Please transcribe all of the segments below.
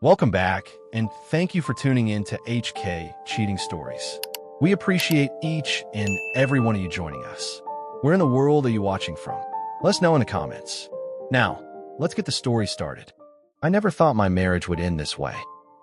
Welcome back, and thank you for tuning in to HK Cheating Stories. We appreciate each and every one of you joining us. Where in the world are you watching from? Let us know in the comments. Now, let's get the story started. I never thought my marriage would end this way.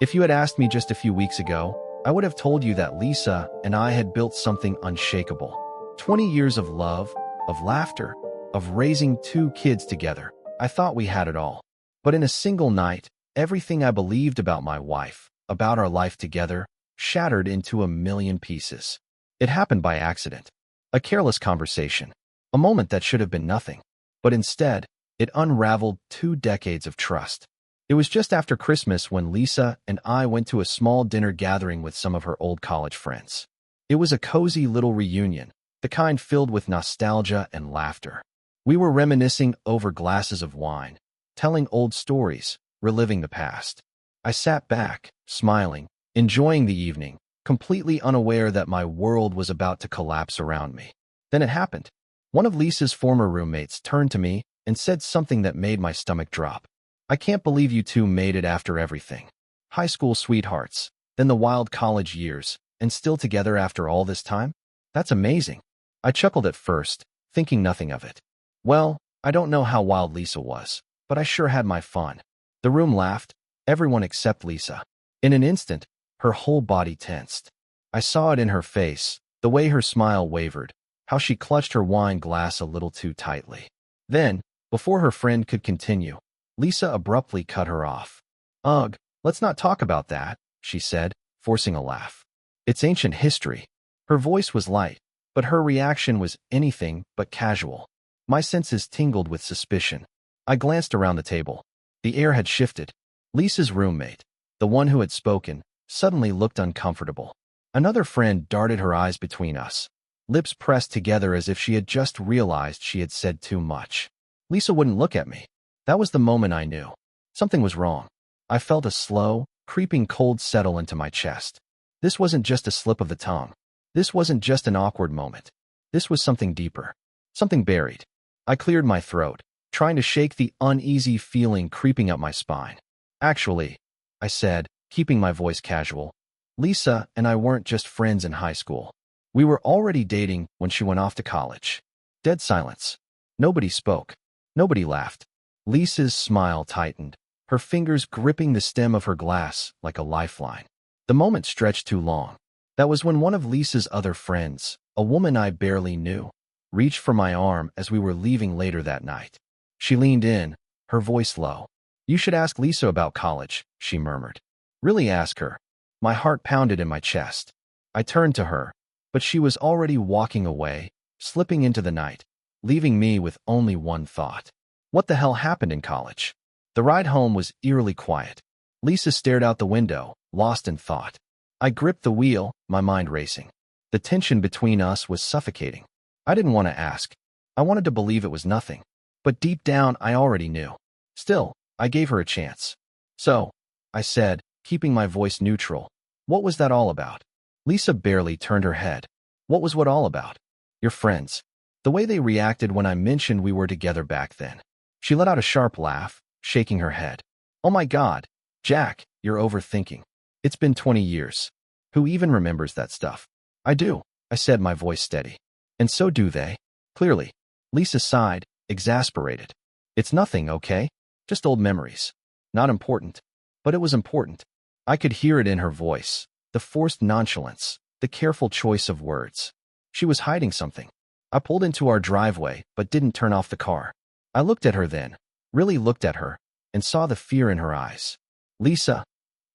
If you had asked me just a few weeks ago, I would have told you that Lisa and I had built something unshakable. 20 years of love, of laughter, of raising 2 kids together. I thought we had it all. But in a single night, everything I believed about my wife, about our life together, shattered into a million pieces. It happened by accident. A careless conversation. A moment that should have been nothing. But instead, it unraveled 2 decades of trust. It was just after Christmas when Lisa and I went to a small dinner gathering with some of her old college friends. It was a cozy little reunion, the kind filled with nostalgia and laughter. We were reminiscing over glasses of wine, telling old stories, reliving the past. I sat back, smiling, enjoying the evening, completely unaware that my world was about to collapse around me. Then it happened. One of Lisa's former roommates turned to me and said something that made my stomach drop. "I can't believe you two made it after everything. High school sweethearts, then the wild college years, and still together after all this time? That's amazing." I chuckled at first, thinking nothing of it. Well, I don't know how wild Lisa was, but I sure had my fun. The room laughed, everyone except Lisa. In an instant, her whole body tensed. I saw it in her face, the way her smile wavered, how she clutched her wine glass a little too tightly. Then, before her friend could continue, Lisa abruptly cut her off. "Ugh, let's not talk about that," she said, forcing a laugh. "It's ancient history." Her voice was light, but her reaction was anything but casual. My senses tingled with suspicion. I glanced around the table. The air had shifted. Lisa's roommate, the one who had spoken, suddenly looked uncomfortable. Another friend darted her eyes between us, lips pressed together as if she had just realized she had said too much. Lisa wouldn't look at me. That was the moment I knew. Something was wrong. I felt a slow, creeping cold settle into my chest. This wasn't just a slip of the tongue. This wasn't just an awkward moment. This was something deeper. Something buried. I cleared my throat, trying to shake the uneasy feeling creeping up my spine. "Actually," I said, keeping my voice casual, "Lisa and I weren't just friends in high school. We were already dating when she went off to college." Dead silence. Nobody spoke. Nobody laughed. Lisa's smile tightened, her fingers gripping the stem of her glass like a lifeline. The moment stretched too long. That was when one of Lisa's other friends, a woman I barely knew, reached for my arm as we were leaving later that night. She leaned in, her voice low. "You should ask Lisa about college," she murmured. "Really ask her." My heart pounded in my chest. I turned to her, but she was already walking away, slipping into the night, leaving me with only one thought. What the hell happened in college? The ride home was eerily quiet. Lisa stared out the window, lost in thought. I gripped the wheel, my mind racing. The tension between us was suffocating. I didn't want to ask. I wanted to believe it was nothing. But deep down, I already knew. Still, I gave her a chance. "So," I said, keeping my voice neutral, "what was that all about?" Lisa barely turned her head. "What was what all about?" "Your friends. The way they reacted when I mentioned we were together back then." She let out a sharp laugh, shaking her head. "Oh my God, Jack, you're overthinking. It's been 20 years. Who even remembers that stuff?" "I do," I said, my voice steady. "And so do they. Clearly." Lisa sighed, exasperated. "It's nothing, okay? Just old memories. Not important." But it was important. I could hear it in her voice, the forced nonchalance, the careful choice of words. She was hiding something. I pulled into our driveway, but didn't turn off the car. I looked at her then, really looked at her, and saw the fear in her eyes. "Lisa,"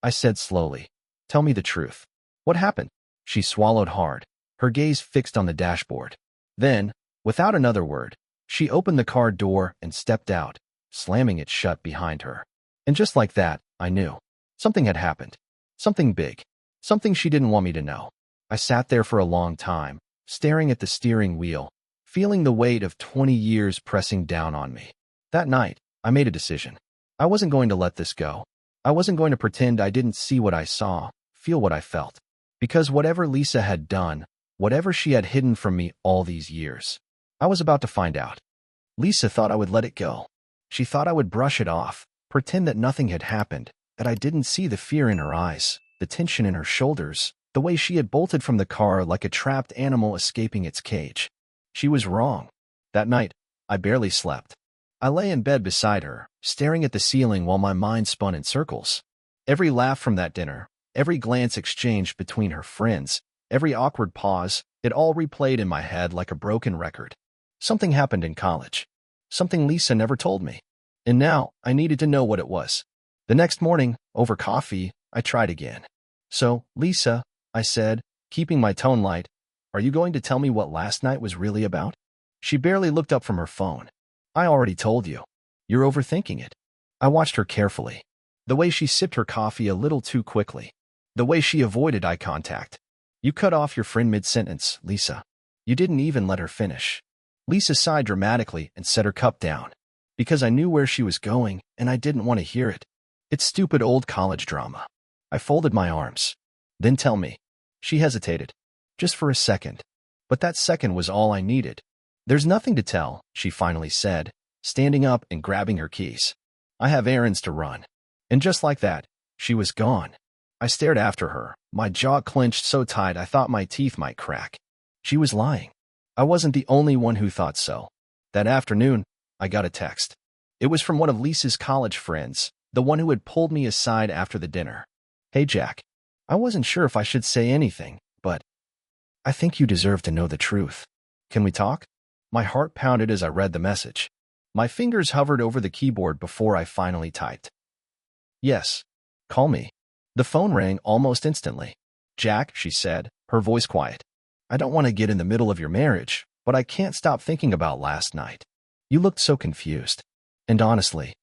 I said slowly, "tell me the truth. What happened?" She swallowed hard, her gaze fixed on the dashboard. Then, without another word, she opened the car door and stepped out, slamming it shut behind her. And just like that, I knew. Something had happened. Something big. Something she didn't want me to know. I sat there for a long time, staring at the steering wheel, feeling the weight of 20 years pressing down on me. That night, I made a decision. I wasn't going to let this go. I wasn't going to pretend I didn't see what I saw, feel what I felt. Because whatever Lisa had done, whatever she had hidden from me all these years, I was about to find out. Lisa thought I would let it go. She thought I would brush it off, pretend that nothing had happened, that I didn't see the fear in her eyes, the tension in her shoulders, the way she had bolted from the car like a trapped animal escaping its cage. She was wrong. That night, I barely slept. I lay in bed beside her, staring at the ceiling while my mind spun in circles. Every laugh from that dinner, every glance exchanged between her friends, every awkward pause, it all replayed in my head like a broken record. Something happened in college. Something Lisa never told me. And now, I needed to know what it was. The next morning, over coffee, I tried again. "So, Lisa," I said, keeping my tone light, "are you going to tell me what last night was really about?" She barely looked up from her phone. "I already told you. You're overthinking it." I watched her carefully. The way she sipped her coffee a little too quickly. The way she avoided eye contact. "You cut off your friend mid-sentence, Lisa. You didn't even let her finish." Lisa sighed dramatically and set her cup down. Because I knew where she was going, and I didn't want to hear it. It's stupid old college drama. I folded my arms. "Then tell me." She hesitated. Just for a second. But that second was all I needed. "There's nothing to tell," she finally said, standing up and grabbing her keys. "I have errands to run." And just like that, she was gone. I stared after her, my jaw clenched so tight I thought my teeth might crack. She was lying. I wasn't the only one who thought so. That afternoon, I got a text. It was from one of Lisa's college friends, the one who had pulled me aside after the dinner. "Hey, Jack. I wasn't sure if I should say anything, but I think you deserve to know the truth. Can we talk?" My heart pounded as I read the message. My fingers hovered over the keyboard before I finally typed. "Yes. Call me." The phone rang almost instantly. "Jack," she said, her voice quiet. "I don't want to get in the middle of your marriage, but I can't stop thinking about last night. You looked so confused. And honestly,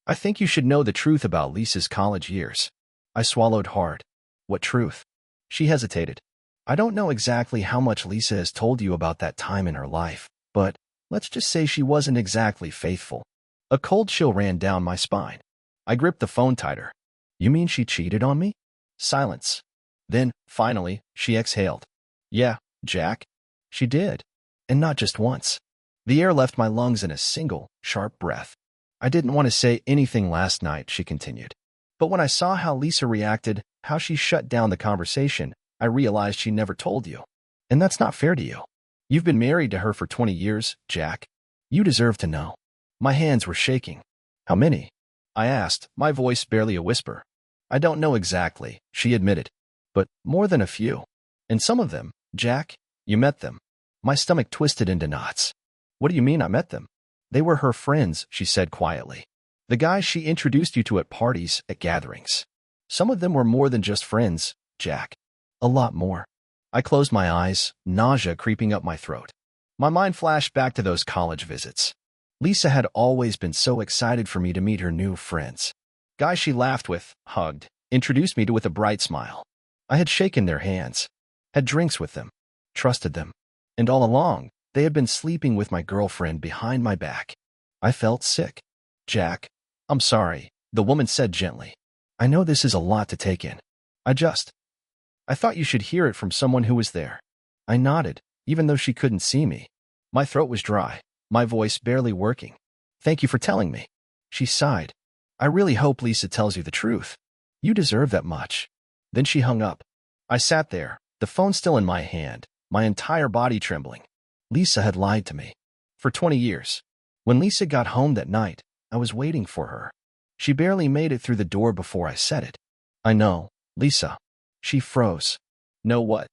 I think you should know the truth about Lisa's college years." I swallowed hard. "What truth?" She hesitated. "I don't know exactly how much Lisa has told you about that time in her life, but let's just say she wasn't exactly faithful." A cold chill ran down my spine. I gripped the phone tighter. "You mean she cheated on me?" Silence. Then, finally, she exhaled. "Yeah, Jack. She did. And not just once." The air left my lungs in a single, sharp breath. "I didn't want to say anything last night," she continued. "But when I saw how Lisa reacted, how she shut down the conversation, I realized she never told you. And that's not fair to you. You've been married to her for 20 years, Jack. You deserve to know." My hands were shaking. "How many?" I asked, my voice barely a whisper. "I don't know exactly," she admitted. "But more than a few. And some of them, Jack, you met them." My stomach twisted into knots. "What do you mean I met them?" "They were her friends," she said quietly. "The guys she introduced you to at parties, at gatherings. Some of them were more than just friends, Jack. A lot more." I closed my eyes, nausea creeping up my throat. My mind flashed back to those college visits. Lisa had always been so excited for me to meet her new friends. Guys she laughed with, hugged, introduced me to with a bright smile. I had shaken their hands, had drinks with them, trusted them. And all along, they had been sleeping with my girlfriend behind my back. I felt sick. "Jack, I'm sorry," the woman said gently. "I know this is a lot to take in. I thought you should hear it from someone who was there." I nodded, even though she couldn't see me. My throat was dry, my voice barely working. "Thank you for telling me." She sighed. "I really hope Lisa tells you the truth. You deserve that much." Then she hung up. I sat there, the phone still in my hand, my entire body trembling. Lisa had lied to me. For 20 years. When Lisa got home that night, I was waiting for her. She barely made it through the door before I said it. "I know, Lisa." She froze. "Know what?"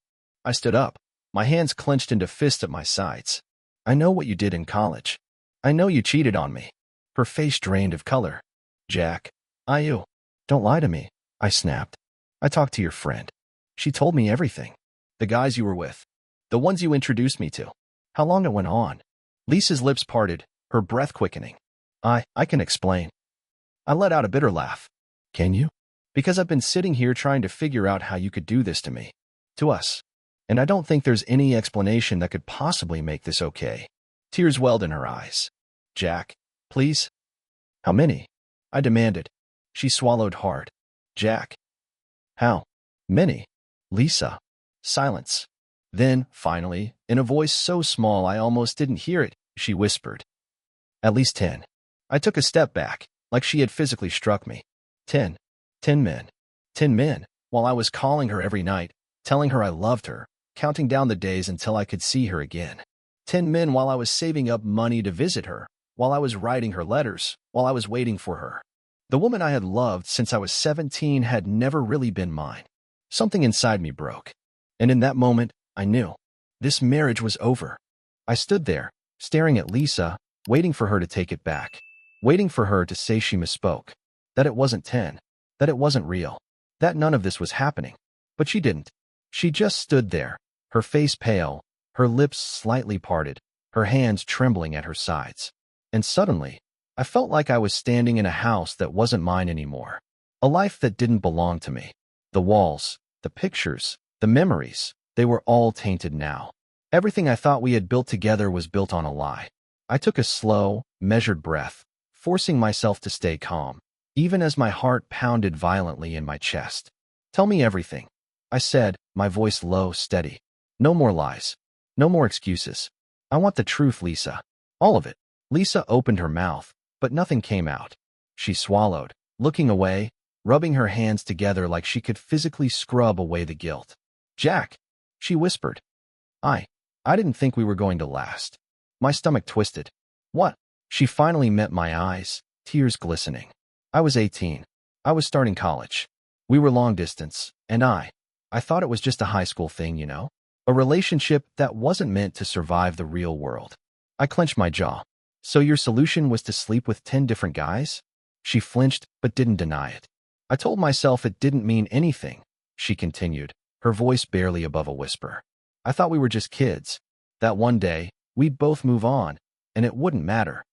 I stood up, my hands clenched into fists at my sides. "I know what you did in college. I know you cheated on me." Her face drained of color. "Jack, don't lie to me," I snapped. "I talked to your friend. She told me everything. The guys you were with. The ones you introduced me to. How long it went on." Lisa's lips parted, her breath quickening. I can explain." I let out a bitter laugh. "Can you?" "Because I've been sitting here trying to figure out how you could do this to me. To us. And I don't think there's any explanation that could possibly make this okay." Tears welled in her eyes. "Jack, please." "How many?" I demanded. She swallowed hard. "Jack." "How many?" "Lisa." Silence. Then, finally, in a voice so small I almost didn't hear it, she whispered. "At least 10. I took a step back, like she had physically struck me. 10. 10 men. 10 men, while I was calling her every night, telling her I loved her, counting down the days until I could see her again. 10 men while I was saving up money to visit her, while I was writing her letters, while I was waiting for her. The woman I had loved since I was 17 had never really been mine. Something inside me broke. And in that moment, I knew. This marriage was over. I stood there, staring at Lisa, waiting for her to take it back. Waiting for her to say she misspoke. That it wasn't 10. That it wasn't real. That none of this was happening. But she didn't. She just stood there, her face pale, her lips slightly parted, her hands trembling at her sides. And suddenly, I felt like I was standing in a house that wasn't mine anymore. A life that didn't belong to me. The walls, the pictures, the memories, they were all tainted now. Everything I thought we had built together was built on a lie. I took a slow, measured breath, forcing myself to stay calm, even as my heart pounded violently in my chest. "Tell me everything," I said, my voice low, steady. "No more lies. No more excuses. I want the truth, Lisa. All of it." Lisa opened her mouth, but nothing came out. She swallowed, looking away, rubbing her hands together like she could physically scrub away the guilt. "Jack," she whispered. I didn't think we were going to last." My stomach twisted. "What?" She finally met my eyes, tears glistening. I was 18. I was starting college. We were long distance, and I thought it was just a high school thing, you know? A relationship that wasn't meant to survive the real world. I clenched my jaw. "So your solution was to sleep with 10 different guys?" She flinched, but didn't deny it. "I told myself it didn't mean anything," she continued, her voice barely above a whisper. "I thought we were just kids. That one day, we'd both move on, and it wouldn't matter."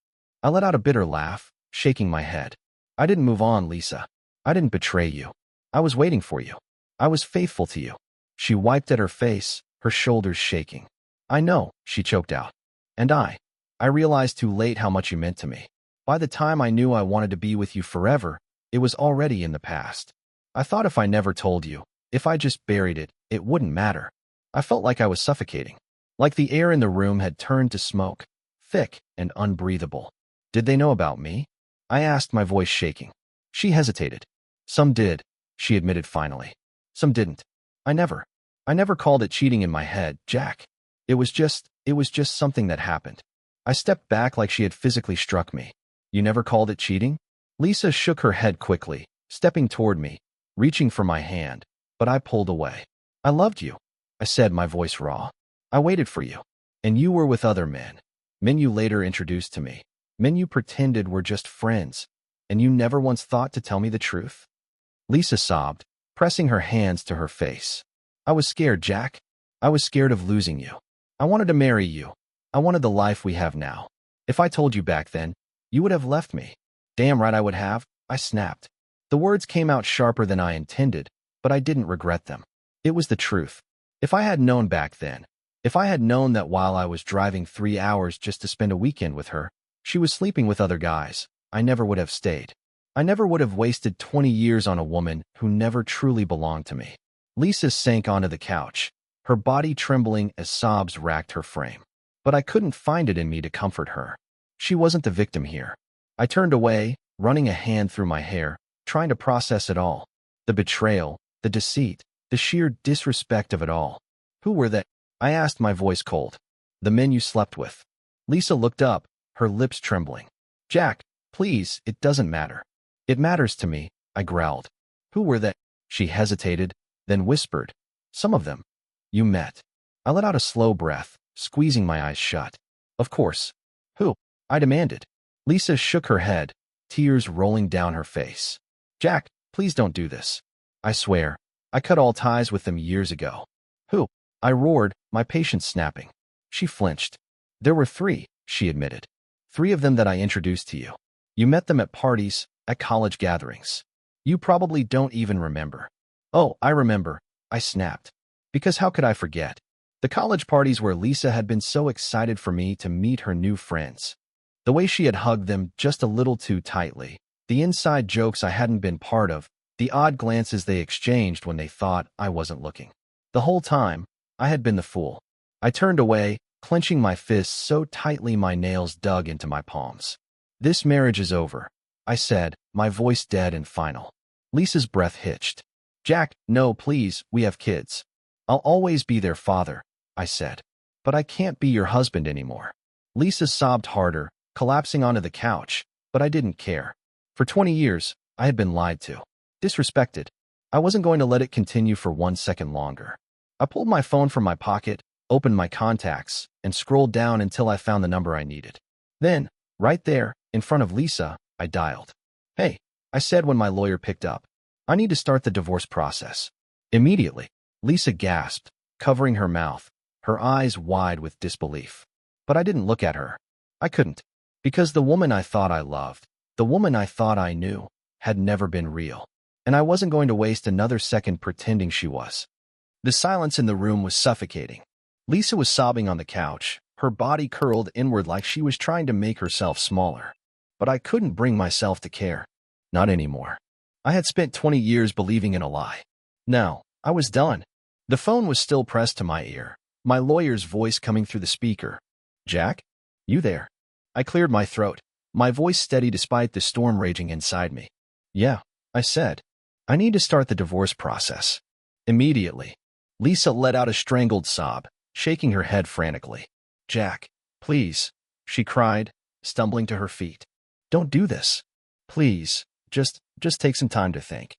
I let out a bitter laugh, shaking my head. "I didn't move on, Lisa. I didn't betray you. I was waiting for you. I was faithful to you." She wiped at her face, her shoulders shaking. "I know," she choked out. "And I realized too late how much you meant to me. By the time I knew I wanted to be with you forever, it was already in the past. I thought if I never told you, if I just buried it, it wouldn't matter." I felt like I was suffocating. Like the air in the room had turned to smoke, thick and unbreathable. "Did they know about me?" I asked, my voice shaking. She hesitated. "Some did," she admitted finally. "Some didn't. I never called it cheating in my head, Jack. It was just something that happened." I stepped back like she had physically struck me. "You never called it cheating?" Lisa shook her head quickly, stepping toward me, reaching for my hand, but I pulled away. "I loved you," I said, my voice raw. "I waited for you. And you were with other men. Men you later introduced to me. Men you pretended were just friends. And you never once thought to tell me the truth." Lisa sobbed, pressing her hands to her face. "I was scared, Jack. I was scared of losing you. I wanted to marry you. I wanted the life we have now. If I told you back then, you would have left me." "Damn right I would have," I snapped. The words came out sharper than I intended, but I didn't regret them. It was the truth. If I had known back then, if I had known that while I was driving 3 hours just to spend a weekend with her, she was sleeping with other guys, I never would have stayed. I never would have wasted 20 years on a woman who never truly belonged to me. Lisa sank onto the couch, her body trembling as sobs racked her frame. But I couldn't find it in me to comfort her. She wasn't the victim here. I turned away, running a hand through my hair, trying to process it all. The betrayal, the deceit, the sheer disrespect of it all. "Who were they?" I asked, my voice cold. "The men you slept with." Lisa looked up, her lips trembling. "Jack, please, it doesn't matter." "It matters to me," I growled. "Who were they?" She hesitated, then whispered. "Some of them. You met." I let out a slow breath, squeezing my eyes shut. "Of course. Who?" I demanded. Lisa shook her head, tears rolling down her face. "Jack, please don't do this. I swear, I cut all ties with them years ago." "Who?" I roared, my patience snapping. She flinched. "There were 3, she admitted. 3 of them that I introduced to you. You met them at parties, at college gatherings. You probably don't even remember." "Oh, I remember," I snapped. Because how could I forget? The college parties where Lisa had been so excited for me to meet her new friends. The way she had hugged them just a little too tightly. The inside jokes I hadn't been part of. The odd glances they exchanged when they thought I wasn't looking. The whole time, I had been the fool. I turned away, clenching my fists so tightly my nails dug into my palms. "This marriage is over," I said, my voice dead and final. Lisa's breath hitched. Jack, no, please, we have kids. I'll always be their father, I said. But I can't be your husband anymore. Lisa sobbed harder, collapsing onto the couch, but I didn't care. For 20 years, I had been lied to, disrespected. I wasn't going to let it continue for 1 second longer. I pulled my phone from my pocket, opened my contacts, and scrolled down until I found the number I needed. Then, right there, in front of Lisa, I dialed. Hey, I said when my lawyer picked up. I need to start the divorce process. Immediately, Lisa gasped, covering her mouth, her eyes wide with disbelief. But I didn't look at her. I couldn't. Because the woman I thought I loved, the woman I thought I knew, had never been real. And I wasn't going to waste another second pretending she was. The silence in the room was suffocating. Lisa was sobbing on the couch, her body curled inward like she was trying to make herself smaller. But I couldn't bring myself to care. Not anymore. I had spent 20 years believing in a lie. Now, I was done. The phone was still pressed to my ear, my lawyer's voice coming through the speaker. Jack? You there? I cleared my throat, my voice steady despite the storm raging inside me. Yeah, I said. I need to start the divorce process. Immediately. Lisa let out a strangled sob, shaking her head frantically. Jack, please, she cried, stumbling to her feet. Don't do this. Please, just take some time to think.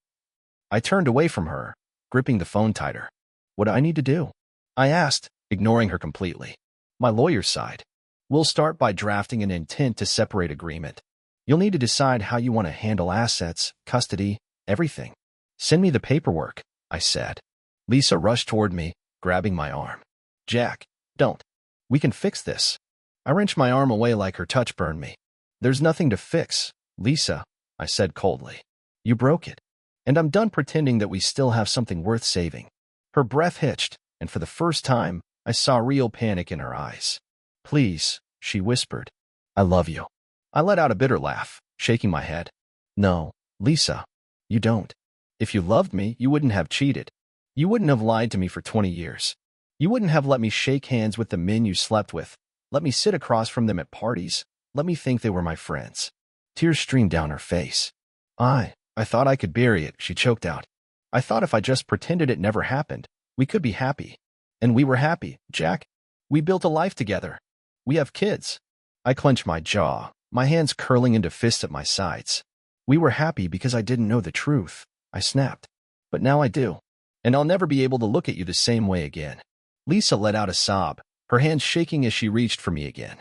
I turned away from her, gripping the phone tighter. What do I need to do? I asked, ignoring her completely. My lawyer sighed. We'll start by drafting an intent to separate agreement. You'll need to decide how you want to handle assets, custody, everything. Send me the paperwork, I said. Lisa rushed toward me, grabbing my arm. Jack, don't. We can fix this. I wrenched my arm away like her touch burned me. There's nothing to fix, Lisa, I said coldly. You broke it. And I'm done pretending that we still have something worth saving. Her breath hitched, and for the first time, I saw real panic in her eyes. Please, she whispered. I love you. I let out a bitter laugh, shaking my head. No, Lisa, you don't. If you loved me, you wouldn't have cheated. You wouldn't have lied to me for 20 years. You wouldn't have let me shake hands with the men you slept with, let me sit across from them at parties, let me think they were my friends. Tears streamed down her face. I thought I could bury it, she choked out. I thought if I just pretended it never happened, we could be happy. And we were happy, Jack. We built a life together. We have kids. I clenched my jaw, my hands curling into fists at my sides. We were happy because I didn't know the truth, I snapped. But now I do. And I'll never be able to look at you the same way again. Lisa let out a sob, her hands shaking as she reached for me again.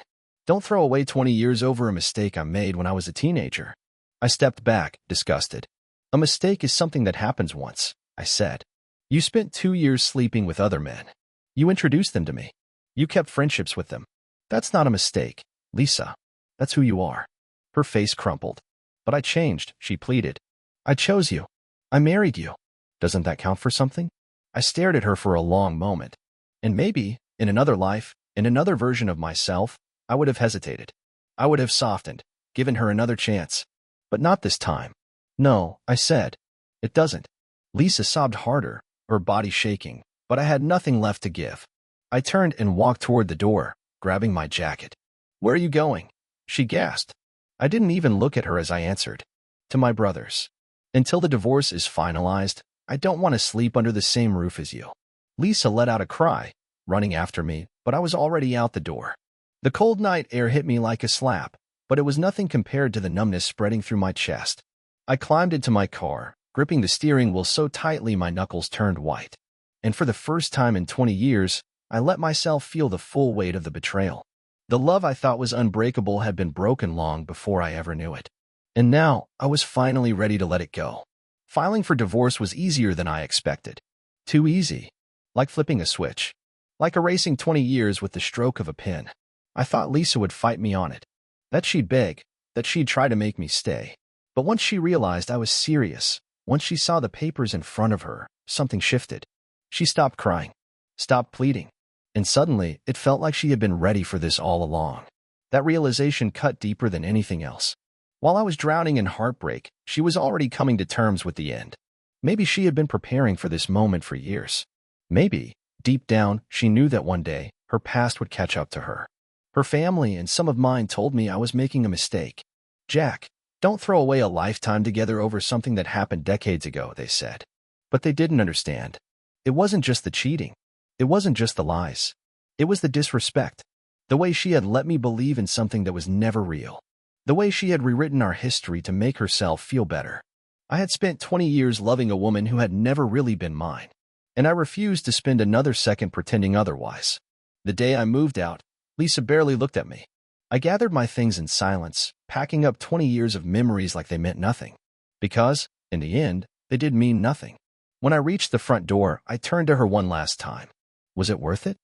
Don't throw away 20 years over a mistake I made when I was a teenager. I stepped back, disgusted. A mistake is something that happens once, I said. You spent 2 years sleeping with other men. You introduced them to me. You kept friendships with them. That's not a mistake, Lisa. That's who you are. Her face crumpled. But I changed, she pleaded. I chose you. I married you. Doesn't that count for something? I stared at her for a long moment. And maybe, in another life, in another version of myself, I would have hesitated. I would have softened, given her another chance. But not this time. No, I said. It doesn't. Lisa sobbed harder, her body shaking, but I had nothing left to give. I turned and walked toward the door, grabbing my jacket. Where are you going? She gasped. I didn't even look at her as I answered. To my brother's. Until the divorce is finalized, I don't want to sleep under the same roof as you. Lisa let out a cry, running after me, but I was already out the door. The cold night air hit me like a slap, but it was nothing compared to the numbness spreading through my chest. I climbed into my car, gripping the steering wheel so tightly my knuckles turned white. And for the first time in 20 years, I let myself feel the full weight of the betrayal. The love I thought was unbreakable had been broken long before I ever knew it. And now, I was finally ready to let it go. Filing for divorce was easier than I expected. Too easy. Like flipping a switch. Like erasing 20 years with the stroke of a pen. I thought Lisa would fight me on it. That she'd beg. That she'd try to make me stay. But once she realized I was serious, once she saw the papers in front of her, something shifted. She stopped crying. Stopped pleading. And suddenly, it felt like she had been ready for this all along. That realization cut deeper than anything else. While I was drowning in heartbreak, she was already coming to terms with the end. Maybe she had been preparing for this moment for years. Maybe, deep down, she knew that one day, her past would catch up to her. Her family and some of mine told me I was making a mistake. Jack, Don't throw away a lifetime together over something that happened decades ago, they said. But they didn't understand. It wasn't just the cheating. It wasn't just the lies. It was the disrespect. The way she had let me believe in something that was never real. The way she had rewritten our history to make herself feel better. I had spent 20 years loving a woman who had never really been mine, and I refused to spend another second pretending otherwise. The day I moved out, Lisa barely looked at me. I gathered my things in silence, packing up 20 years of memories like they meant nothing. Because, in the end, they did mean nothing. When I reached the front door, I turned to her one last time. Was it worth it?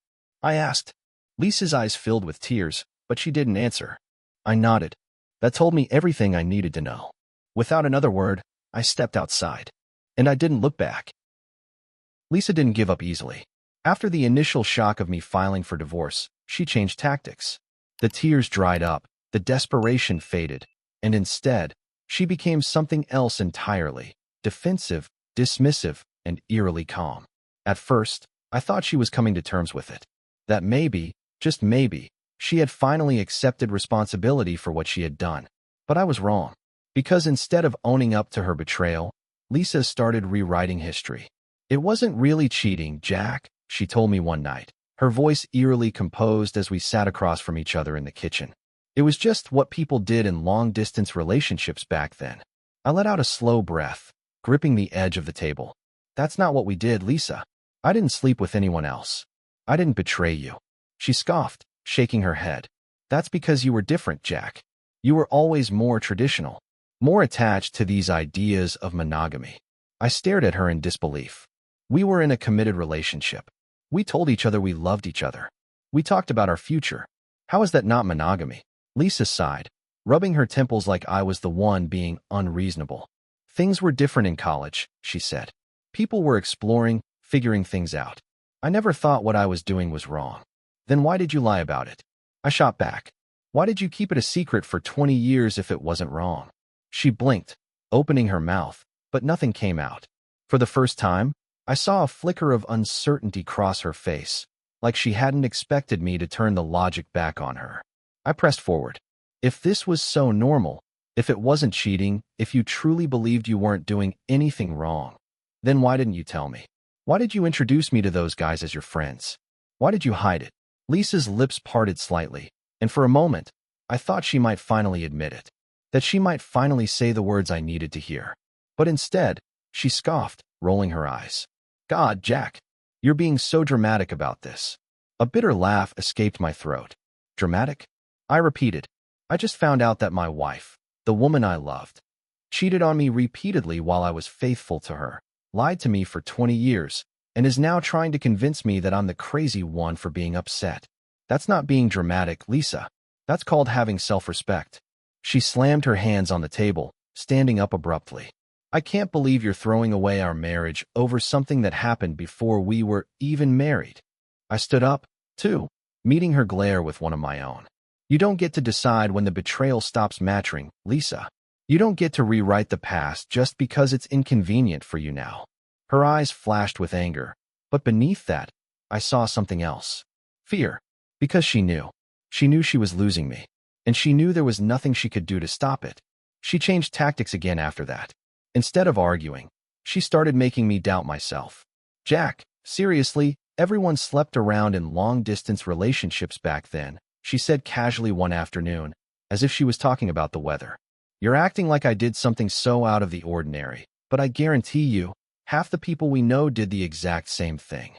I asked. Lisa's eyes filled with tears, but she didn't answer. I nodded. That told me everything I needed to know. Without another word, I stepped outside. And I didn't look back. Lisa didn't give up easily. After the initial shock of me filing for divorce, she changed tactics. The tears dried up, the desperation faded, and instead, she became something else entirely, defensive, dismissive, and eerily calm. At first, I thought she was coming to terms with it. That maybe, just maybe, she had finally accepted responsibility for what she had done. But I was wrong. Because instead of owning up to her betrayal, Lisa started rewriting history. It wasn't really cheating, Jack, she told me one night, her voice eerily composed as we sat across from each other in the kitchen. It was just what people did in long-distance relationships back then. I let out a slow breath, gripping the edge of the table. That's not what we did, Lisa. I didn't sleep with anyone else. I didn't betray you. She scoffed, shaking her head. That's because you were different, Jack. You were always more traditional, more attached to these ideas of monogamy. I stared at her in disbelief. We were in a committed relationship. We told each other we loved each other. We talked about our future. How is that not monogamy? Lisa sighed, rubbing her temples like I was the one being unreasonable. Things were different in college, she said. People were exploring, figuring things out. I never thought what I was doing was wrong. Then why did you lie about it? I shot back. Why did you keep it a secret for 20 years if it wasn't wrong? She blinked, opening her mouth, but nothing came out. For the first time, I saw a flicker of uncertainty cross her face, like she hadn't expected me to turn the logic back on her. I pressed forward. If this was so normal, if it wasn't cheating, if you truly believed you weren't doing anything wrong, then why didn't you tell me? Why did you introduce me to those guys as your friends? Why did you hide it? Lisa's lips parted slightly, and for a moment, I thought she might finally admit it, that she might finally say the words I needed to hear. But instead, she scoffed, rolling her eyes. God, Jack, you're being so dramatic about this. A bitter laugh escaped my throat. Dramatic? I repeated. I just found out that my wife, the woman I loved, cheated on me repeatedly while I was faithful to her, lied to me for 20 years, and is now trying to convince me that I'm the crazy one for being upset. That's not being dramatic, Lisa. That's called having self-respect. She slammed her hands on the table, standing up abruptly. I can't believe you're throwing away our marriage over something that happened before we were even married. I stood up, too, meeting her glare with one of my own. You don't get to decide when the betrayal stops mattering, Lisa. You don't get to rewrite the past just because it's inconvenient for you now. Her eyes flashed with anger, but beneath that, I saw something else. Fear. Because she knew. She knew she was losing me, and she knew there was nothing she could do to stop it. She changed tactics again after that. Instead of arguing, she started making me doubt myself. Jack, seriously, everyone slept around in long-distance relationships back then, she said casually one afternoon, as if she was talking about the weather. You're acting like I did something so out of the ordinary, but I guarantee you, half the people we know did the exact same thing.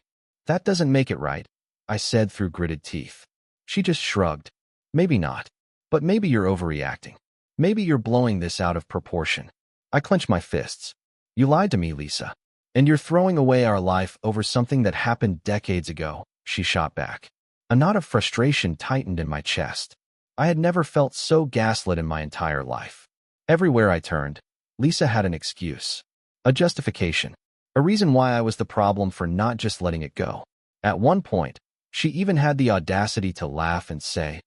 That doesn't make it right, I said through gritted teeth. She just shrugged. Maybe not, but maybe you're overreacting. Maybe you're blowing this out of proportion. I clenched my fists. You lied to me, Lisa. And you're throwing away our life over something that happened decades ago, she shot back. A knot of frustration tightened in my chest. I had never felt so gaslit in my entire life. Everywhere I turned, Lisa had an excuse. A justification. A reason why I was the problem for not just letting it go. At one point, she even had the audacity to laugh and say,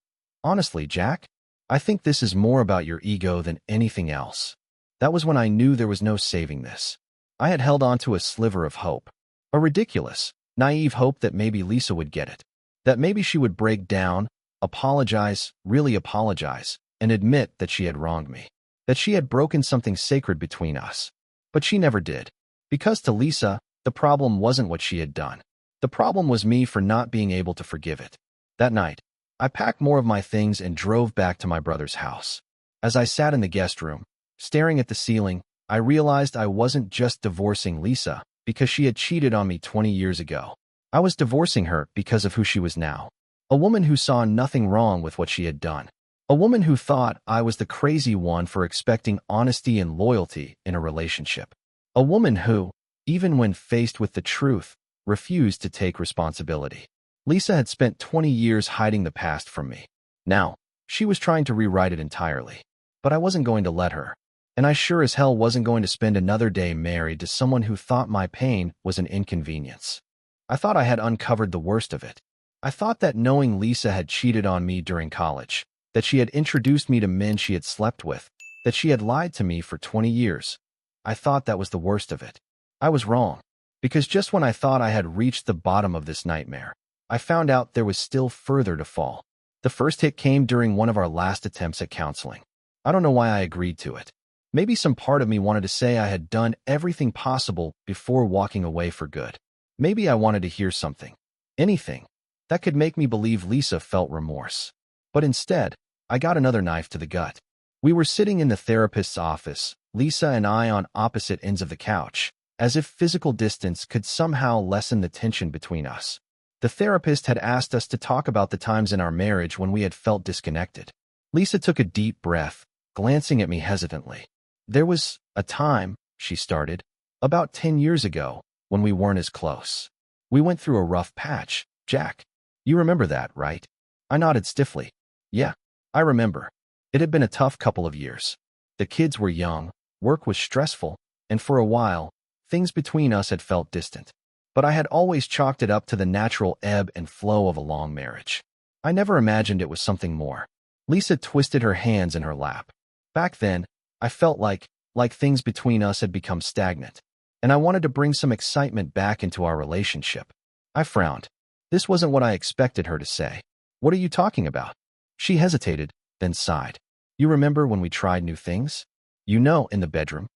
Honestly, Jack, I think this is more about your ego than anything else. That was when I knew there was no saving this. I had held on to a sliver of hope. A ridiculous, naive hope that maybe Lisa would get it. That maybe she would break down, apologize, really apologize, and admit that she had wronged me. that she had broken something sacred between us. But she never did. Because to Lisa, the problem wasn't what she had done. The problem was me for not being able to forgive it. That night, I packed more of my things and drove back to my brother's house. As I sat in the guest room, staring at the ceiling, I realized I wasn't just divorcing Lisa because she had cheated on me 20 years ago. I was divorcing her because of who she was now. A woman who saw nothing wrong with what she had done. A woman who thought I was the crazy one for expecting honesty and loyalty in a relationship. A woman who, even when faced with the truth, refused to take responsibility. Lisa had spent 20 years hiding the past from me. Now, she was trying to rewrite it entirely. But I wasn't going to let her. And I sure as hell wasn't going to spend another day married to someone who thought my pain was an inconvenience. I thought I had uncovered the worst of it. I thought that knowing Lisa had cheated on me during college, that she had introduced me to men she had slept with, that she had lied to me for 20 years. I thought that was the worst of it. I was wrong. Because just when I thought I had reached the bottom of this nightmare, I found out there was still further to fall. The first hit came during one of our last attempts at counseling. I don't know why I agreed to it. Maybe some part of me wanted to say I had done everything possible before walking away for good. Maybe I wanted to hear something, anything, that could make me believe Lisa felt remorse. But instead, I got another knife to the gut. We were sitting in the therapist's office, Lisa and I on opposite ends of the couch, as if physical distance could somehow lessen the tension between us. The therapist had asked us to talk about the times in our marriage when we had felt disconnected. Lisa took a deep breath, glancing at me hesitantly. There was a time, she started, about 10 years ago, when we weren't as close. We went through a rough patch, Jack. You remember that, right? I nodded stiffly. Yeah, I remember. It had been a tough couple of years. The kids were young, work was stressful, and for a while, things between us had felt distant. But I had always chalked it up to the natural ebb and flow of a long marriage. I never imagined it was something more. Lisa twisted her hands in her lap. Back then, I felt like things between us had become stagnant, and I wanted to bring some excitement back into our relationship. I frowned. This wasn't what I expected her to say. What are you talking about? She hesitated, then sighed. You remember when we tried new things? You know, in the bedroom.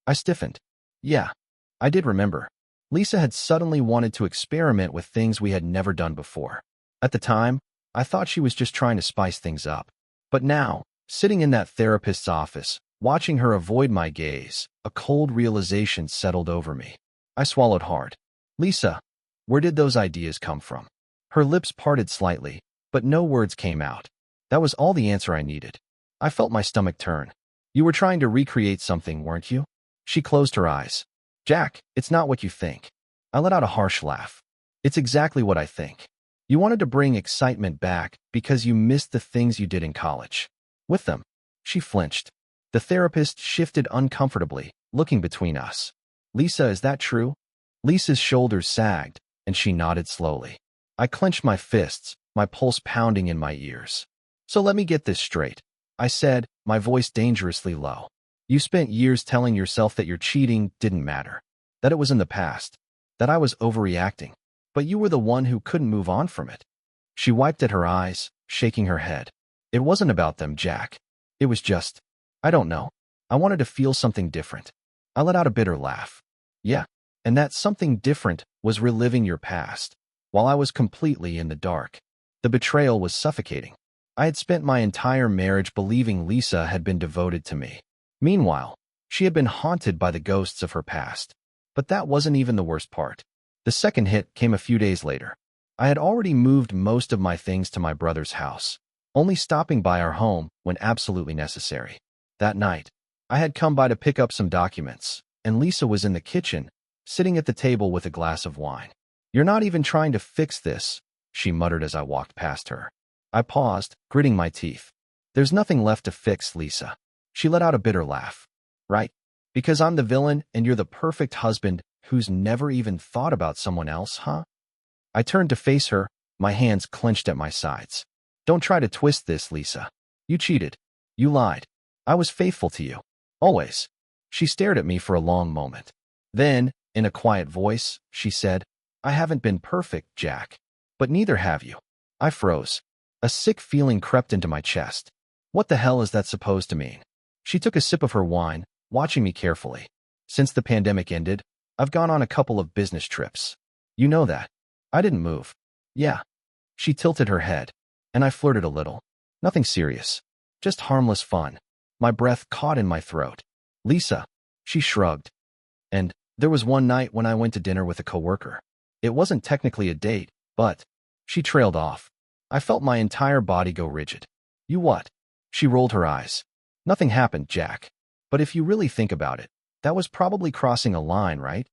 I stiffened. Yeah, I did remember. Lisa had suddenly wanted to experiment with things we had never done before. At the time, I thought she was just trying to spice things up. But now, sitting in that therapist's office, watching her avoid my gaze, a cold realization settled over me. I swallowed hard. Lisa, where did those ideas come from? Her lips parted slightly, but no words came out. That was all the answer I needed. I felt my stomach turn. You were trying to recreate something, weren't you? She closed her eyes. Jack, it's not what you think. I let out a harsh laugh. It's exactly what I think. You wanted to bring excitement back because you missed the things you did in college. With them. She flinched. The therapist shifted uncomfortably, looking between us. Lisa, is that true? Lisa's shoulders sagged, and she nodded slowly. I clenched my fists, my pulse pounding in my ears. So let me get this straight, I said, my voice dangerously low. You spent years telling yourself that your cheating didn't matter, that it was in the past, that I was overreacting, but you were the one who couldn't move on from it. She wiped at her eyes, shaking her head. It wasn't about them, Jack. It was just, I don't know. I wanted to feel something different. I let out a bitter laugh. Yeah, and that something different was reliving your past, while I was completely in the dark. The betrayal was suffocating. I had spent my entire marriage believing Lisa had been devoted to me. Meanwhile, she had been haunted by the ghosts of her past. But that wasn't even the worst part. The second hit came a few days later. I had already moved most of my things to my brother's house, only stopping by our home when absolutely necessary. That night, I had come by to pick up some documents, and Lisa was in the kitchen, sitting at the table with a glass of wine. You're not even trying to fix this, she muttered as I walked past her. I paused, gritting my teeth. There's nothing left to fix, Lisa. She let out a bitter laugh. Right? Because I'm the villain and you're the perfect husband who's never even thought about someone else, huh? I turned to face her, my hands clenched at my sides. Don't try to twist this, Lisa. You cheated. You lied. I was faithful to you. Always. She stared at me for a long moment. Then, in a quiet voice, she said, I haven't been perfect, Jack. But neither have you. I froze. A sick feeling crept into my chest. What the hell is that supposed to mean? She took a sip of her wine, watching me carefully. Since the pandemic ended, I've gone on a couple of business trips. You know that. I didn't move. Yeah. She tilted her head, and I flirted a little. Nothing serious. Just harmless fun. My breath caught in my throat. Lisa. She shrugged. And there was one night when I went to dinner with a coworker. It wasn't technically a date, but she trailed off. I felt my entire body go rigid. You what? She rolled her eyes. Nothing happened, Jack. But if you really think about it, that was probably crossing a line, right?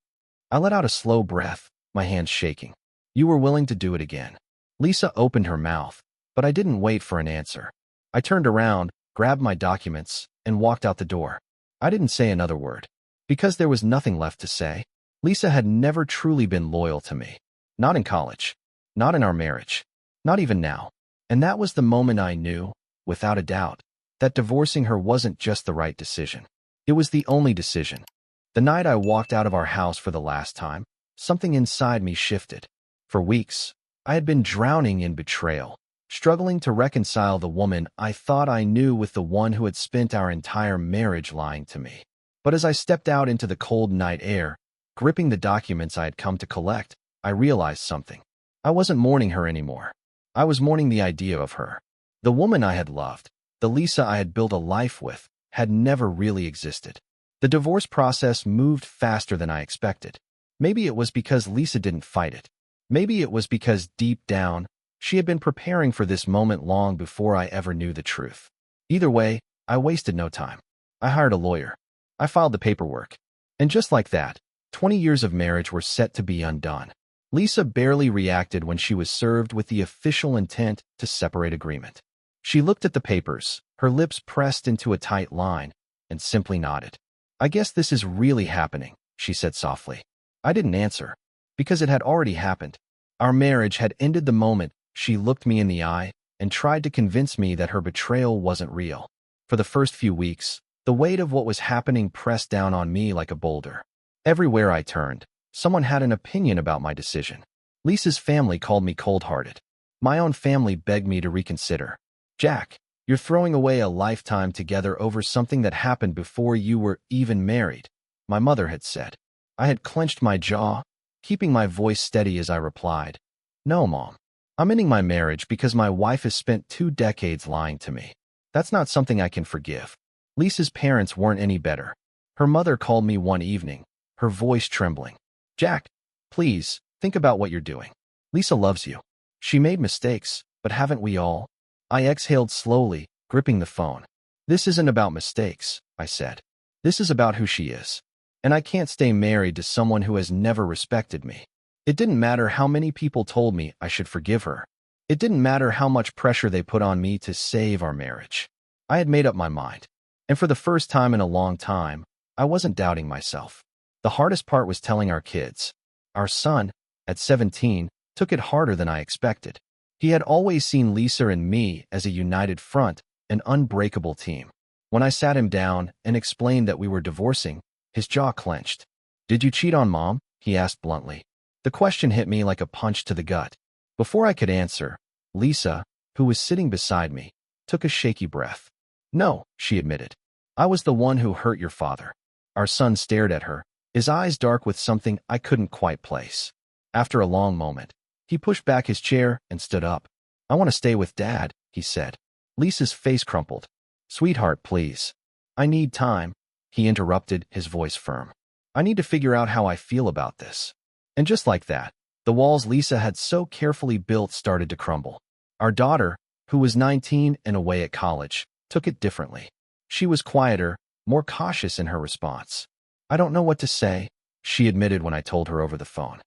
I let out a slow breath, my hands shaking. You were willing to do it again. Lisa opened her mouth, but I didn't wait for an answer. I turned around, grabbed my documents, and walked out the door. I didn't say another word. Because there was nothing left to say. Lisa had never truly been loyal to me. Not in college. Not in our marriage. Not even now. And that was the moment I knew, without a doubt, that divorcing her wasn't just the right decision. It was the only decision. The night I walked out of our house for the last time, something inside me shifted. For weeks, I had been drowning in betrayal, struggling to reconcile the woman I thought I knew with the one who had spent our entire marriage lying to me. But as I stepped out into the cold night air, gripping the documents I had come to collect, I realized something. I wasn't mourning her anymore. I was mourning the idea of her. The woman I had loved, the Lisa I had built a life with, had never really existed. The divorce process moved faster than I expected. Maybe it was because Lisa didn't fight it. Maybe it was because deep down, she had been preparing for this moment long before I ever knew the truth. Either way, I wasted no time. I hired a lawyer. I filed the paperwork. And just like that, 20 years of marriage were set to be undone. Lisa barely reacted when she was served with the official intent to separate agreement. She looked at the papers, her lips pressed into a tight line, and simply nodded. I guess this is really happening, she said softly. I didn't answer, because it had already happened. Our marriage had ended the moment she looked me in the eye and tried to convince me that her betrayal wasn't real. For the first few weeks, the weight of what was happening pressed down on me like a boulder. Everywhere I turned, someone had an opinion about my decision. Lisa's family called me cold-hearted. My own family begged me to reconsider. Jack, you're throwing away a lifetime together over something that happened before you were even married, my mother had said. I had clenched my jaw, keeping my voice steady as I replied, No, Mom. I'm ending my marriage because my wife has spent 2 decades lying to me. That's not something I can forgive. Lisa's parents weren't any better. Her mother called me one evening, her voice trembling. Jack, please, think about what you're doing. Lisa loves you. She made mistakes, but haven't we all? I exhaled slowly, gripping the phone. This isn't about mistakes, I said. This is about who she is. And I can't stay married to someone who has never respected me. It didn't matter how many people told me I should forgive her. It didn't matter how much pressure they put on me to save our marriage. I had made up my mind. And for the first time in a long time, I wasn't doubting myself. The hardest part was telling our kids. Our son, at 17, took it harder than I expected. He had always seen Lisa and me as a united front, an unbreakable team. When I sat him down and explained that we were divorcing, his jaw clenched. Did you cheat on Mom? He asked bluntly. The question hit me like a punch to the gut. Before I could answer, Lisa, who was sitting beside me, took a shaky breath. No, she admitted. I was the one who hurt your father. Our son stared at her, his eyes dark with something I couldn't quite place. After a long moment, he pushed back his chair and stood up. I want to stay with Dad, he said. Lisa's face crumpled. Sweetheart, please. I need time, he interrupted, his voice firm. I need to figure out how I feel about this. And just like that, the walls Lisa had so carefully built started to crumble. Our daughter, who was 19 and away at college, took it differently. She was quieter, more cautious in her response. I don't know what to say, she admitted when I told her over the phone.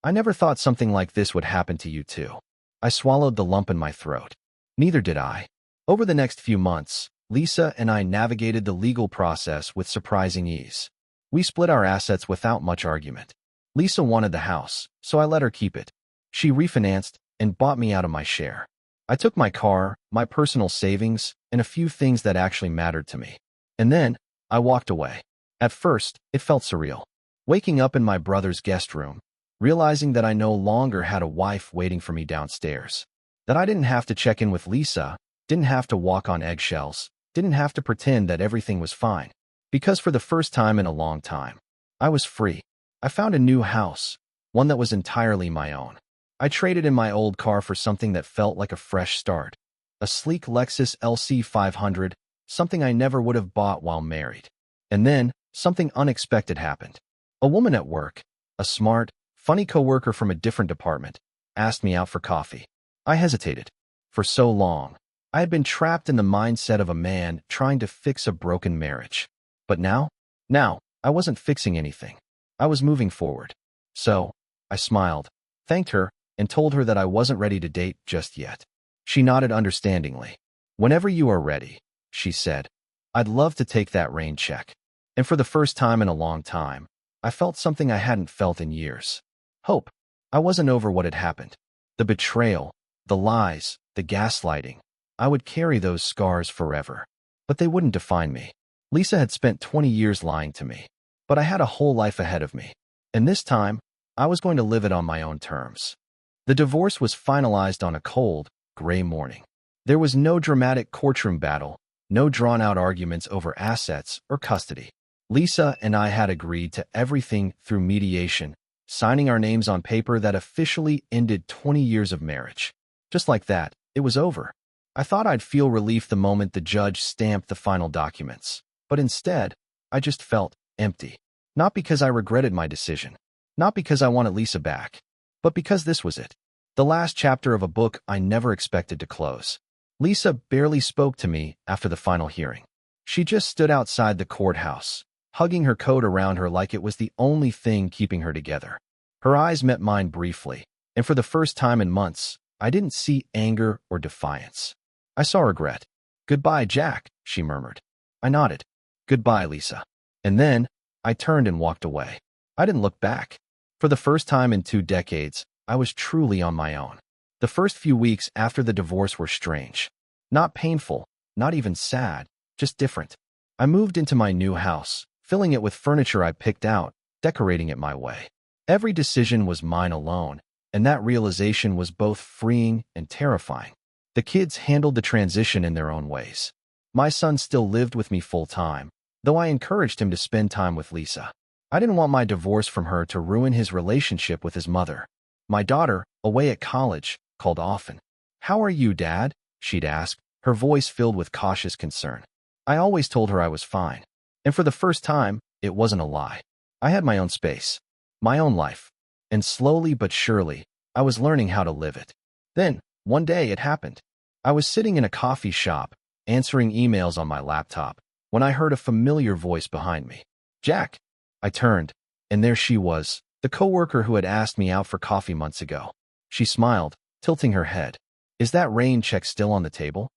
I never thought something like this would happen to you too. I swallowed the lump in my throat. Neither did I. Over the next few months, Lisa and I navigated the legal process with surprising ease. We split our assets without much argument. Lisa wanted the house, so I let her keep it. She refinanced and bought me out of my share. I took my car, my personal savings, and a few things that actually mattered to me. And then, I walked away. At first, it felt surreal. Waking up in my brother's guest room, realizing that I no longer had a wife waiting for me downstairs. That I didn't have to check in with Lisa, didn't have to walk on eggshells, didn't have to pretend that everything was fine. Because for the first time in a long time, I was free. I found a new house, one that was entirely my own. I traded in my old car for something that felt like a fresh start. A sleek Lexus LC 500, something I never would have bought while married. And then, something unexpected happened. A woman at work, a smart, funny coworker from a different department, asked me out for coffee. I hesitated. For so long, I had been trapped in the mindset of a man trying to fix a broken marriage. But now, I wasn't fixing anything. I was moving forward. So, I smiled, thanked her, and told her that I wasn't ready to date just yet. She nodded understandingly. "Whenever you are ready," she said. "I'd love to take that rain check." And for the first time in a long time, I felt something I hadn't felt in years. Hope. I wasn't over what had happened. The betrayal, the lies, the gaslighting. I would carry those scars forever. But they wouldn't define me. Lisa had spent 20 years lying to me. But I had a whole life ahead of me. And this time, I was going to live it on my own terms. The divorce was finalized on a cold, gray morning. There was no dramatic courtroom battle, no drawn-out arguments over assets or custody. Lisa and I had agreed to everything through mediation, signing our names on paper that officially ended 20 years of marriage. Just like that, it was over. I thought I'd feel relief the moment the judge stamped the final documents. But instead, I just felt empty. Not because I regretted my decision. Not because I wanted Lisa back. But because this was it. The last chapter of a book I never expected to close. Lisa barely spoke to me after the final hearing. She just stood outside the courthouse, hugging her coat around her like it was the only thing keeping her together. Her eyes met mine briefly, and for the first time in months, I didn't see anger or defiance. I saw regret. "Goodbye, Jack," she murmured. I nodded. "Goodbye, Lisa." And then, I turned and walked away. I didn't look back. For the first time in 2 decades, I was truly on my own. The first few weeks after the divorce were strange. Not painful, not even sad, just different. I moved into my new house, filling it with furniture I picked out, decorating it my way. Every decision was mine alone, and that realization was both freeing and terrifying. The kids handled the transition in their own ways. My son still lived with me full-time, though I encouraged him to spend time with Lisa. I didn't want my divorce from her to ruin his relationship with his mother. My daughter, away at college, called often. "How are you, Dad?" she'd ask, her voice filled with cautious concern. I always told her I was fine. And for the first time, it wasn't a lie. I had my own space, my own life. And slowly but surely, I was learning how to live it. Then, one day it happened. I was sitting in a coffee shop, answering emails on my laptop, when I heard a familiar voice behind me. "Jack." I turned, and there she was, the coworker who had asked me out for coffee months ago. She smiled, tilting her head. "Is that rain check still on the table?"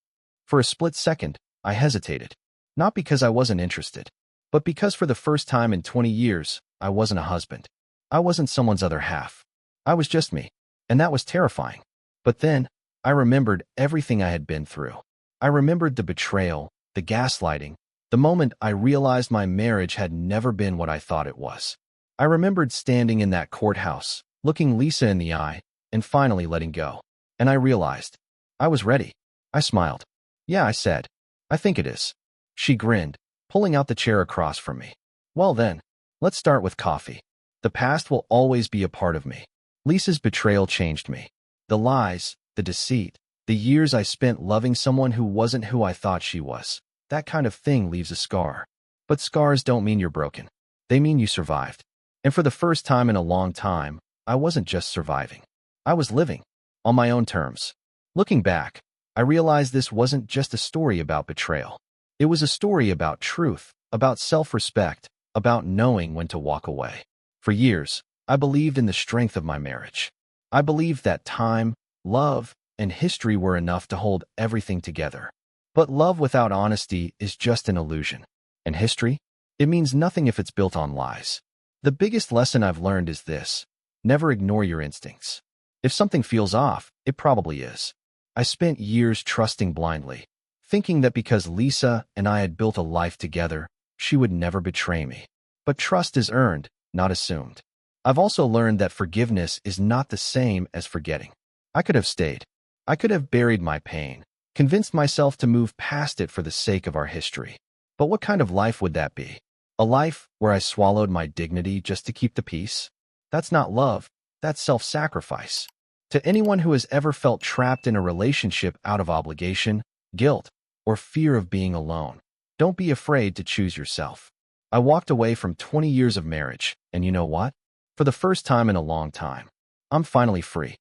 For a split second, I hesitated. Not because I wasn't interested, but because for the first time in 20 years, I wasn't a husband. I wasn't someone's other half. I was just me, and that was terrifying. But then, I remembered everything I had been through. I remembered the betrayal, the gaslighting, the moment I realized my marriage had never been what I thought it was. I remembered standing in that courthouse, looking Lisa in the eye, and finally letting go. And I realized I was ready. I smiled. "Yeah," I said. "I think it is." She grinned, pulling out the chair across from me. "Well then, let's start with coffee. The past will always be a part of me. Lisa's betrayal changed me. The lies, the deceit, the years I spent loving someone who wasn't who I thought she was. That kind of thing leaves a scar. But scars don't mean you're broken. They mean you survived. And for the first time in a long time, I wasn't just surviving. I was living, on my own terms. Looking back, I realized this wasn't just a story about betrayal. It was a story about truth, about self-respect, about knowing when to walk away. For years, I believed in the strength of my marriage. I believed that time, love, and history were enough to hold everything together. But love without honesty is just an illusion. And history? It means nothing if it's built on lies. The biggest lesson I've learned is this: never ignore your instincts. If something feels off, it probably is. I spent years trusting blindly, thinking that because Lisa and I had built a life together, she would never betray me. But trust is earned, not assumed. I've also learned that forgiveness is not the same as forgetting. I could have stayed. I could have buried my pain, Convinced myself to move past it for the sake of our history. But what kind of life would that be? A life where I swallowed my dignity just to keep the peace? That's not love, that's self-sacrifice. To anyone who has ever felt trapped in a relationship out of obligation, guilt, or fear of being alone, don't be afraid to choose yourself. I walked away from 20 years of marriage, and you know what? For the first time in a long time, I'm finally free.